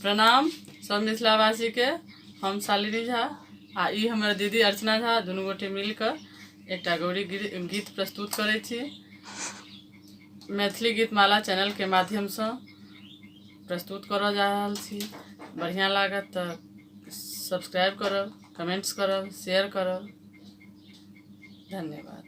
प्रणाम सब मिथिलावासी के। हम शालिनी झा आ ई हमर दीदी अर्चना झा दुनू गोटे मिलकर एकटा गौरी गीत प्रस्तुत करै छी। मैथिली गीतमाला चैनल के माध्यम से प्रस्तुत करऽ जा रहल छी। बढ़िया लागत तो सब्सक्राइब करब, कमेंट्स करब, शेयर करब। धन्यवाद।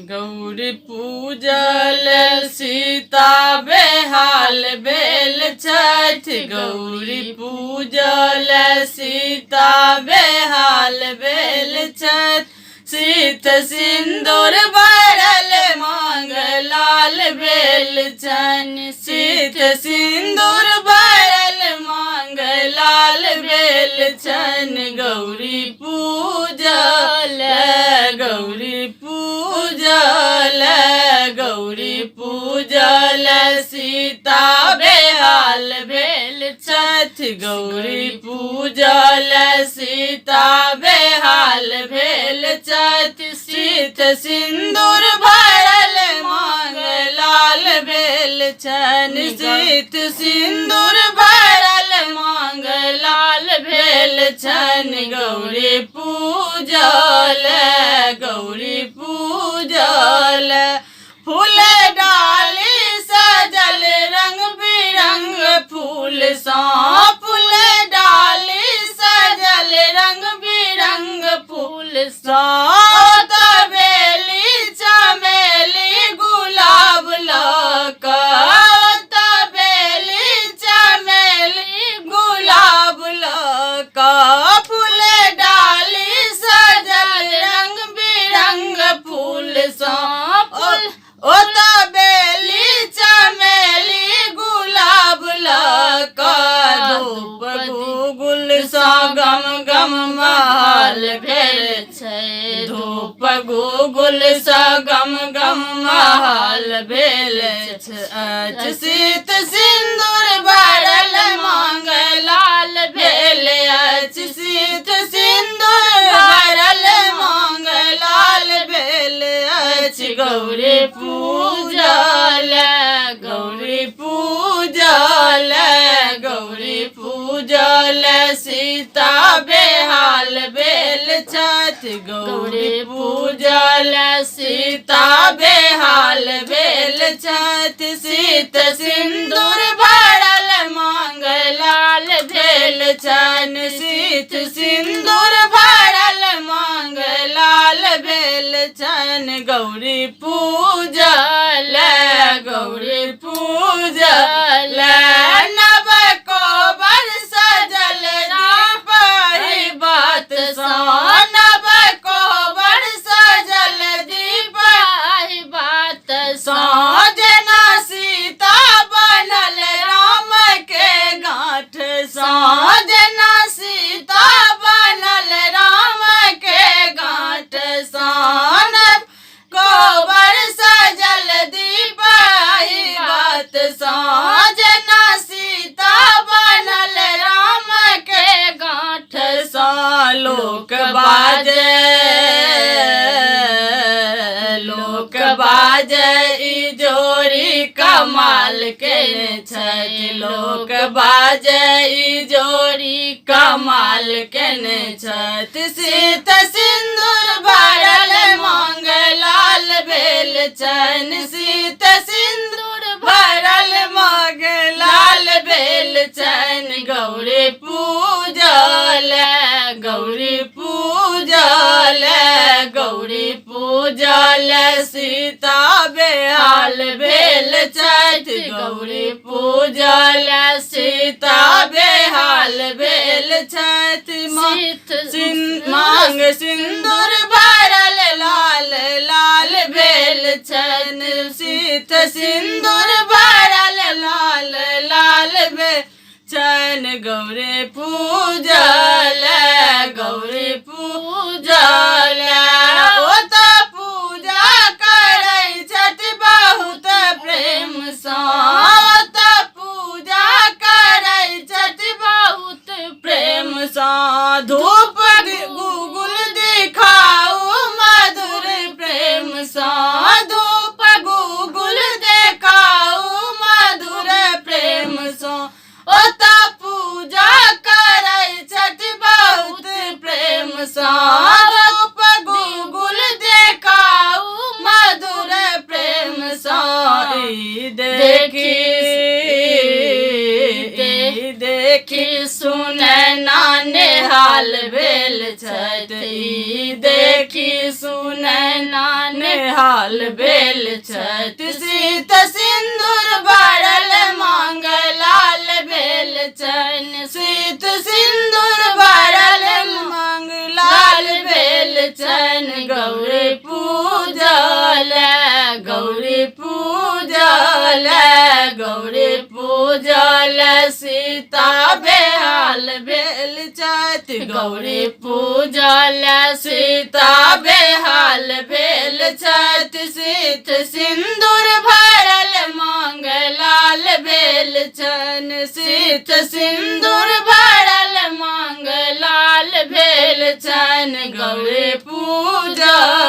गौरी पूजल सीता बेहाल भेल छथि। गौरी पूजल सीता बेहाल भेल छथि। सीत सिंदूर भरल मांग लाल भेल छनि। सीत सिंदूर भरल मांग लाल भेल छनि। गौरी पूजल गौरी पूजल गौरी पूजल सीता बेहाल भेल छथि। गौरी पूजल सीता बेहाल भेल छथि। सीत सिंदूर भरल मांग लाल भेल छनि। सीत सिंदूर भरल मांग लाल भेल छनि। गौरी पूजल गौरी पूजल फूल डाली सजल रंग बिरंग फूल सा। फूल डाली सजल रंग बिरंग फूल सा। तबेली चमेली गुलाब लका। तबेली चमेली गुलाब लका। फूल डाली सजल रंग बिरंग फूल सा। ओ तबेली चमेली गुलाब लका। धूप गुगुल सा गम गम महल भेल छै। धूप गुगुल सा गम गम महल भेल छै। सीत सिंदूर भरल मांग लाल भेल अछि। सीत सिंदूर भरल मांग लाल भेल अछि। गौरी पूजल गौरी पूजल गौरी पूजल सीता बेहाल भेल छथि। गौरी पूजल सीता बेहाल भेल छथि। सीत सिंदूर भरल मांग लाल भेल छनि। सीत सिंदूर भरल मांग लाल भेल छनि। गौरी पूजल गौरी पूजल नव कोबर सजल दीप ही बात सा। नव कोबर सजल दीप ही बात सा। जेना सीता बनल राम के गांठ सा। जेना सीता बनल राम के गांठ सा। कोबर सजल दीप ही बात सा। जेना सीता बनल राम के गांठ सा। लोक बाजे ई जोड़ी कमाल केने छथि। लोक बाजे ई जोड़ी कमाल केने छथि। सीत सिंदूर भरल मांग लाल भेल छनि। सीत सिंदूर भरल मांग लाल भेल छनि। गौरी पूजल गौरी पूजल गौरी पूजल सीता बेहाल भेल छथि। गौरी पूजल सीता बेहाल भेल छथि। मांग सिंदूर भरल लाल लाल भेल छनि। सीत सिंदूर भरल लाल लाल भेल छनि। गौरी पूजल गौरी पूजल ओ त पूजा करै छथि बहुत प्रेम सा। ओ त पूजा करै छथि बहुत प्रेम सा। धूप गुगुल दिखाऊ मधुर प्रेम सा। धूप गुगुल दिखाऊ मधुर देखी सुनैना नेहाल भेल छथि देखी सुनैना नेहाल भेल छथि शीत सिन्दूर भरल मांग लाल भेल छनि शीत सिन्दूर भरल मांग लाल भेल छनि गौरी पूजल गौरी पूजल गौरी पूजल सीता बेहाल भेल छथि गौरी पूजल सीता बेहाल भेल छथि शीत सिन्दूर भरल मांग लाल भेल छनि शीत सिन्दूर भरल मांग लाल भेल छनि गौरी पूजल